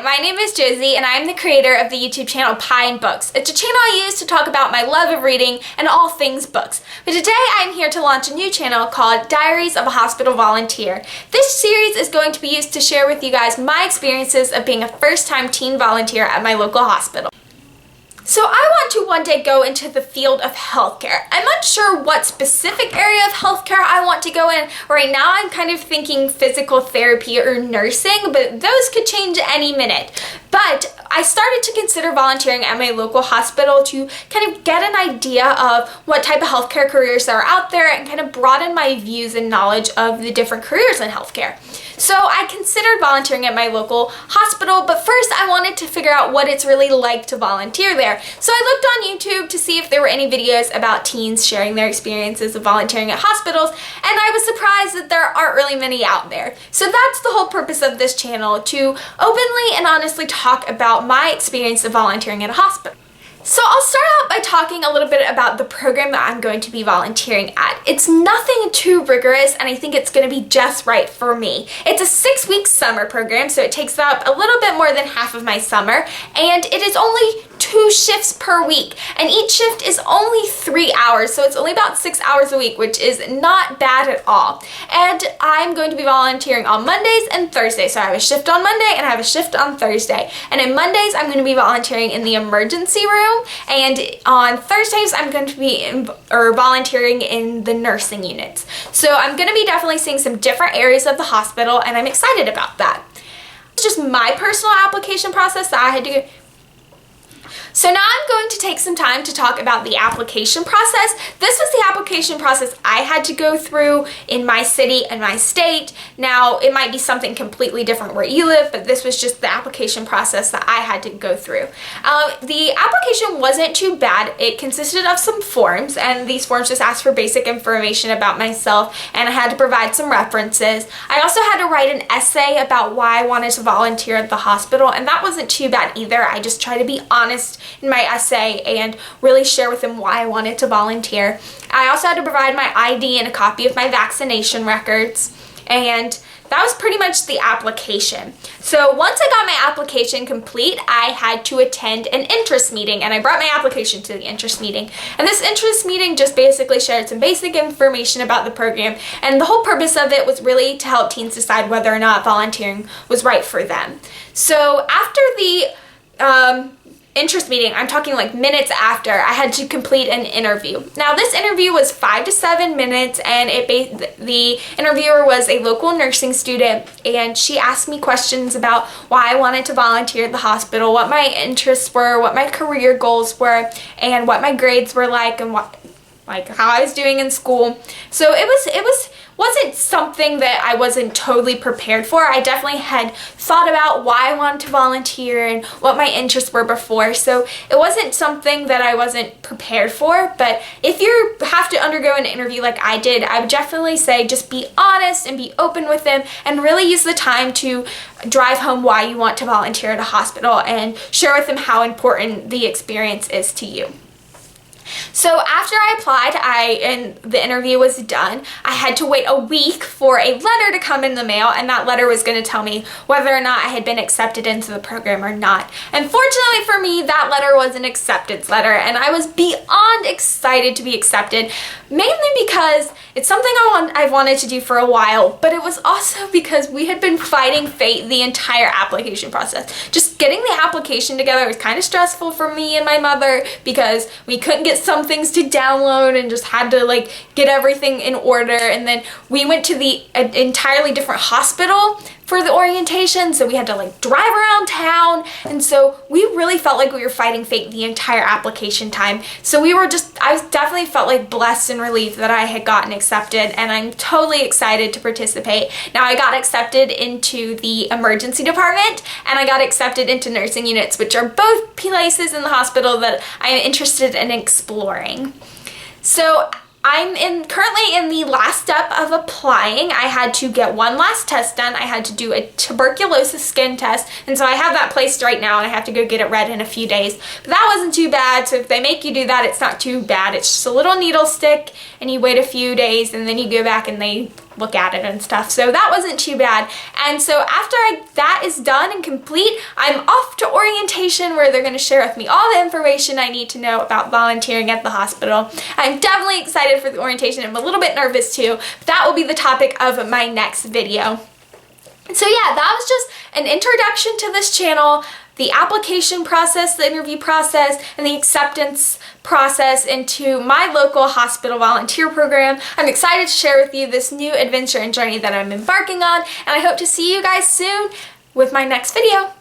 Hi, my name is Josie and I'm the creator of the YouTube channel Pie and Books. It's a channel I use to talk about my love of reading and all things books. But today I'm here to launch a new channel called Diaries of a Hospital Volunteer. This series is going to be used to share with you guys my experiences of being a first-time teen volunteer at my local hospital. So I want to one day go into the field of healthcare. I'm not sure what specific area of healthcare I want to go in. Right now I'm kind of thinking physical therapy or nursing, but those could change any minute. But I started to consider volunteering at my local hospital to kind of get an idea of what type of healthcare careers are out there and kind of broaden my views and knowledge of the different careers in healthcare. So I considered volunteering at my local hospital, but first I wanted to figure out what it's really like to volunteer there. So I looked on YouTube to see if there were any videos about teens sharing their experiences of volunteering at hospitals, and I was surprised that there aren't really many out there. So that's the whole purpose of this channel, to openly and honestly talk about my experience of volunteering at a hospital. So I'll start out by talking a little bit about the program that I'm going to be volunteering at. It's nothing too rigorous, and I think it's going to be just right for me. It's a 6-week summer program, so it takes up a little bit more than half of my summer, and it is only 2 shifts per week, and each shift is only 3 hours, so it's only about 6 hours a week, which is not bad at all. And I'm going to be volunteering on Mondays and Thursdays, so I have a shift on Monday and I have a shift on Thursday. And on Mondays, I'm going to be volunteering in the emergency room, and on Thursdays, I'm going to be volunteering in the nursing units. So I'm going to be definitely seeing some different areas of the hospital, and I'm excited about that. It's just my personal application process that I had to go. So now I'm going to take some time to talk about the application process. This was the application process I had to go through in my city and my state. Now, it might be something completely different where you live, but this was just the application process that I had to go through. The application wasn't too bad. It consisted of some forms, and these forms just asked for basic information about myself, and I had to provide some references. I also had to write an essay about why I wanted to volunteer at the hospital, and that wasn't too bad either. I just tried to be honest in my essay and really share with them why I wanted to volunteer. I also had to provide my ID and a copy of my vaccination records, and that was pretty much the application. So once I got my application complete, I had to attend an interest meeting, and I brought my application to the interest meeting. And this interest meeting just basically shared some basic information about the program, and the whole purpose of it was really to help teens decide whether or not volunteering was right for them. So after the interest meeting, I'm talking like minutes after, I had to complete an interview. Now this interview was 5 to 7 minutes, and the interviewer was a local nursing student, and she asked me questions about why I wanted to volunteer at the hospital, what my interests were, what my career goals were, and what my grades were like, and how I was doing in school. So it wasn't something that I wasn't totally prepared for. I definitely had thought about why I wanted to volunteer and what my interests were before, so it wasn't something that I wasn't prepared for. But if you have to undergo an interview like I did, I would definitely say just be honest and be open with them, and really use the time to drive home why you want to volunteer at a hospital and share with them how important the experience is to you. So after I applied and the interview was done, I had to wait a week for a letter to come in the mail, and that letter was going to tell me whether or not I had been accepted into the program or not. And fortunately for me, that letter was an acceptance letter, and I was beyond excited to be accepted, mainly because it's something I've wanted to do for a while, but it was also because we had been fighting fate the entire application process. Just getting the application together was kind of stressful for me and my mother, because we couldn't get some things to download and just had to get everything in order. And then we went to the entirely different hospital for the orientation, so we had to drive around town, and so we really felt like we were fighting fate the entire application time. So I definitely felt blessed and relieved that I had gotten accepted, and I'm totally excited to participate. Now I got accepted into the emergency department, and I got accepted into nursing units, which are both places in the hospital that I am interested in exploring. So I'm currently in the last step of applying. I had to get one last test done. I had to do a tuberculosis skin test, and so I have that placed right now, and I have to go get it read in a few days. But that wasn't too bad, so if they make you do that, it's not too bad. It's just a little needle stick, and you wait a few days, and then you go back and they look at it and stuff. So that wasn't too bad. And so after that is done and complete, I'm off to orientation where they're going to share with me all the information I need to know about volunteering at the hospital. I'm definitely excited for the orientation. I'm a little bit nervous too. That will be the topic of my next video. So yeah, that was just an introduction to this channel, the application process, the interview process, and the acceptance process into my local hospital volunteer program. I'm excited to share with you this new adventure and journey that I'm embarking on, and I hope to see you guys soon with my next video.